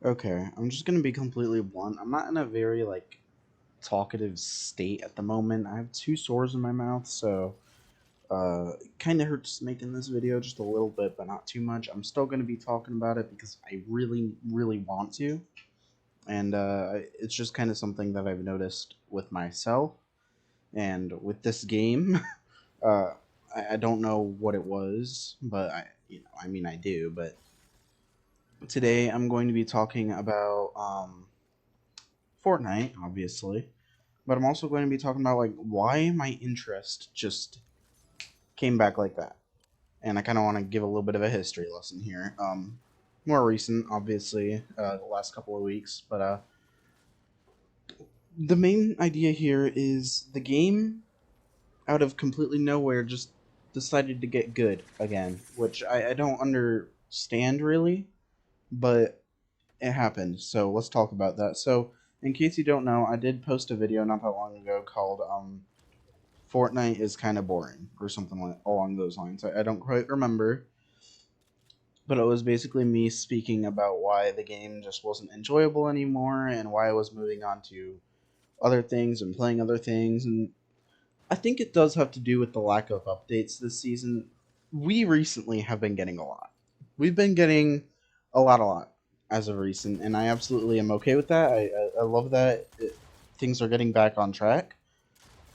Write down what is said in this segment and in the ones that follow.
Okay, I'm just gonna be completely blunt. I'm not in a very talkative state at the moment. I have two sores in my mouth, so it kind of hurts making this video just a little bit, but not too much. I'm still gonna be talking about it because I really, really want to, and it's just kind of something that I've noticed with myself and with this game. uh, I don't know what it was, but I mean, I do. But today I'm going to be talking about Fortnite, obviously, but I'm also going to be talking about why my interest just came back like that, and I kind of want to give a little bit of a history lesson here. More recent, obviously, the last couple of weeks, but the main idea here is the game, out of completely nowhere, just decided to get good again, which I don't understand really, but it happened. So let's talk about that. So, in case you don't know, I did post a video not that long ago called Fortnite is kind of boring, or something along those lines. I don't quite remember, but it was basically me speaking about why the game just wasn't enjoyable anymore and why I was moving on to other things and playing other things. And I think it does have to do with the lack of updates this season. We recently have been getting a lot. We've been getting a lot as of recent, and I absolutely am okay with that. I love that things are getting back on track.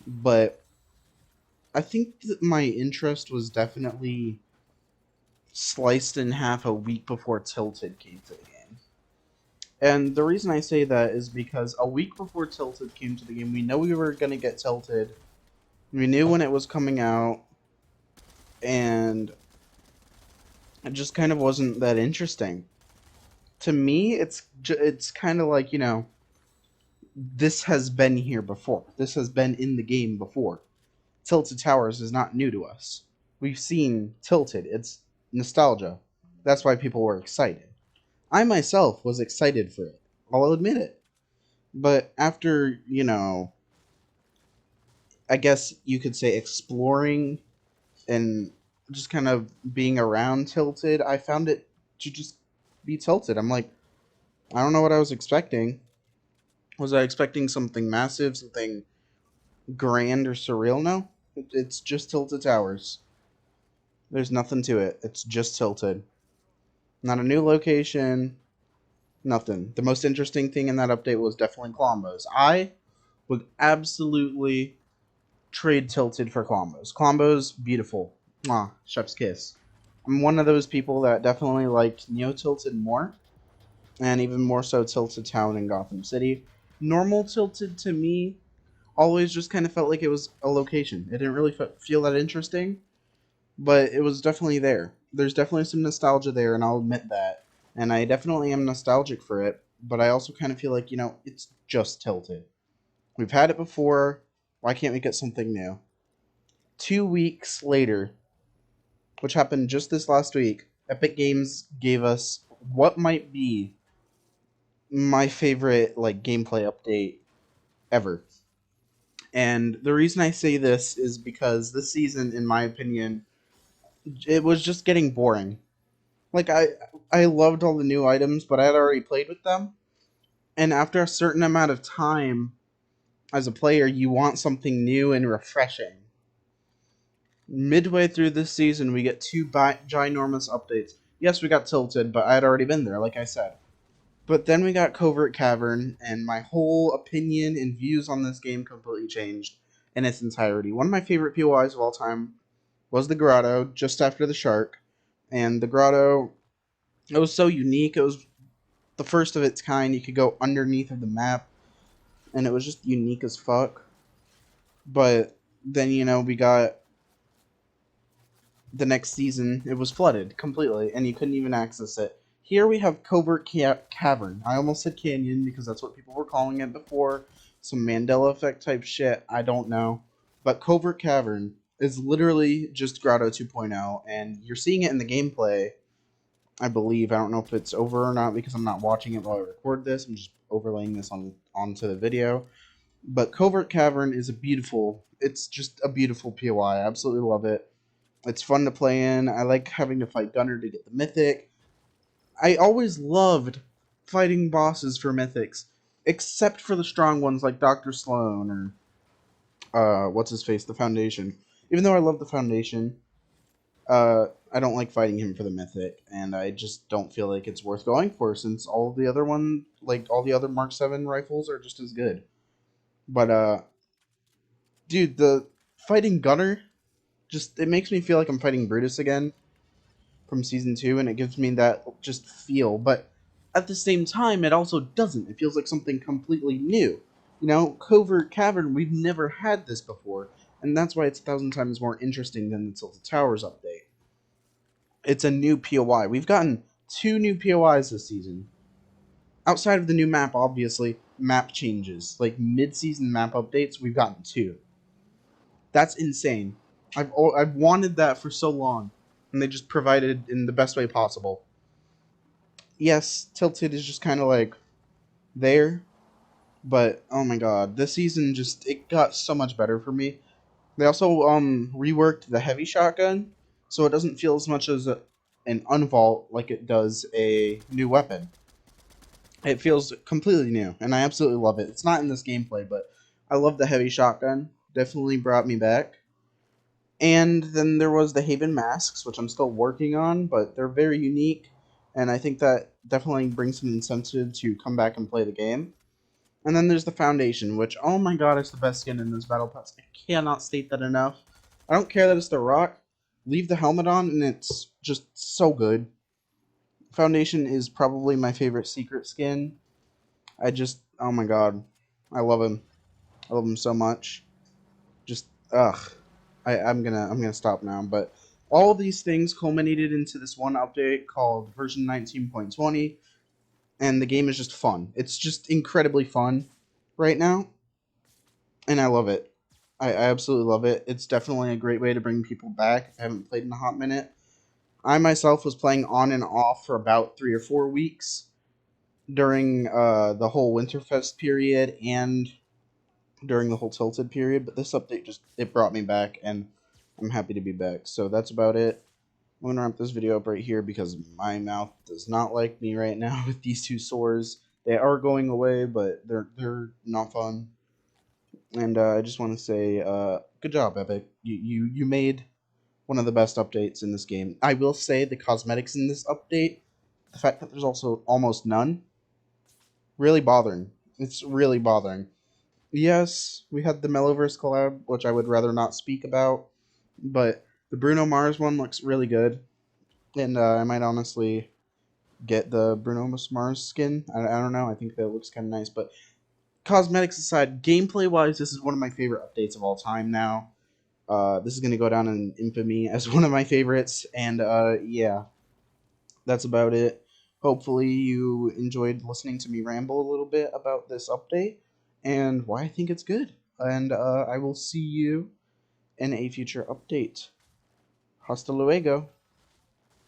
But I think that my interest was definitely sliced in half a week before Tilted came to the game. And the reason I say that is because a week before Tilted came to the game, we know we were going to get Tilted. We knew when it was coming out, and it just kind of wasn't that interesting. To me, it's kind of like, this has been here before. This has been in the game before. Tilted Towers is not new to us. We've seen Tilted. It's nostalgia. That's why people were excited. I myself was excited for it. I'll admit it. But after, I guess you could say exploring and just kind of being around Tilted, I found it to just be Tilted. I'm like, I don't know what I was expecting. Was I expecting something massive, something grand or surreal? No. It's just Tilted Towers. There's nothing to it. It's just Tilted. Not a new location, nothing. The most interesting thing in that update was definitely Clombos. I would absolutely trade Tilted for Clombos. Clombos, beautiful. Mwah, chef's kiss. I'm one of those people that definitely liked Neo Tilted more, and even more so Tilted Town in Gotham City. Normal Tilted to me always just kind of felt like it was a location. It didn't really feel that interesting, but it was definitely there. There's definitely some nostalgia there, and I'll admit that. And I definitely am nostalgic for it, but I also kind of feel like, it's just Tilted. We've had it before. Why can't we get something new? 2 weeks later, which happened just this last week, Epic Games gave us what might be my favorite gameplay update ever. And the reason I say this is because this season, in my opinion, it was just getting boring. Like I loved all the new items, but I had already played with them. And after a certain amount of time as a player, you want something new and refreshing. Midway through this season, we get two ginormous updates. Yes, we got Tilted, but I had already been there, like I said. But then we got Covert Cavern, and my whole opinion and views on this game completely changed in its entirety. One of my favorite POIs of all time was the Grotto, just after the Shark. And the Grotto, it was so unique. It was the first of its kind. You could go underneath of the map, and it was just unique as fuck. But then, we got the next season, it was flooded completely, and you couldn't even access it. Here we have Covert Cavern. I almost said Canyon because that's what people were calling it before. Some Mandela effect type shit. I don't know. But Covert Cavern is literally just Grotto 2.0, and you're seeing it in the gameplay, I believe. I don't know if it's over or not because I'm not watching it while I record this. I'm just overlaying this onto the video. But Covert Cavern is it's just a beautiful POI. I absolutely love it. It's fun to play in. I like having to fight Gunner to get the Mythic. I always loved fighting bosses for mythics, except for the strong ones like Dr. Sloan or what's his face, the Foundation. Even though I love the Foundation, I don't like fighting him for the mythic, and I just don't feel like it's worth going for since all the other all the other Mark 7 rifles are just as good. But dude, the fighting Gunner just it makes me feel like I'm fighting Brutus again from season 2, and it gives me that just feel. But at the same time, it also doesn't. It feels like something completely new. You know, Covert Cavern, we've never had this before, and that's why it's 1,000 times more interesting than the Tilted Towers update. It's a new POI. We've gotten 2 new POIs this season. Outside of the new map, obviously, map changes. Like mid-season map updates, we've gotten 2. That's insane. I've wanted that for so long, and they just provided in the best way possible. Yes, Tilted is just kind of like there, but oh my god, this season just it got so much better for me. They also reworked the heavy shotgun, so it doesn't feel as much as an unvault like it does a new weapon. It feels completely new, and I absolutely love it. It's not in this gameplay, but I love the heavy shotgun. Definitely brought me back. And then there was the Haven masks, which I'm still working on, but they're very unique, and I think that definitely brings an incentive to come back and play the game. And then there's the Foundation, which, oh my god, it's the best skin in this Battle Pass. I cannot state that enough. I don't care that it's the Rock. Leave the helmet on, and it's just so good. Foundation is probably my favorite secret skin. Oh my god. I love him. I love him so much. Just, ugh. I'm gonna stop now, but all these things culminated into this one update called version 19.20, and the game is just fun. It's just incredibly fun right now, and I love it. I absolutely love it. It's definitely a great way to bring people back if I haven't played in a hot minute. I myself was playing on and off for about 3 or 4 weeks during the whole Winterfest period and during the whole Tilted period, but this update just it brought me back, and I'm happy to be back. So that's about it. I'm gonna wrap this video up right here because my mouth does not like me right now with these 2 sores. They are going away, but they're not fun. And I just want to say, good job, Epic. You made one of the best updates in this game. I will say the cosmetics in this update, the fact that there's also almost none, really bothering. It's really bothering. Yes, we had the Mellowverse collab, which I would rather not speak about, but the Bruno Mars one looks really good, and I might honestly get the Bruno Mars skin. I don't know. I think that looks kind of nice, but cosmetics aside, gameplay-wise, this is one of my favorite updates of all time now. This is going to go down in infamy as one of my favorites, and yeah, that's about it. Hopefully you enjoyed listening to me ramble a little bit about this update and why I think it's good. And I will see you in a future update. Hasta luego.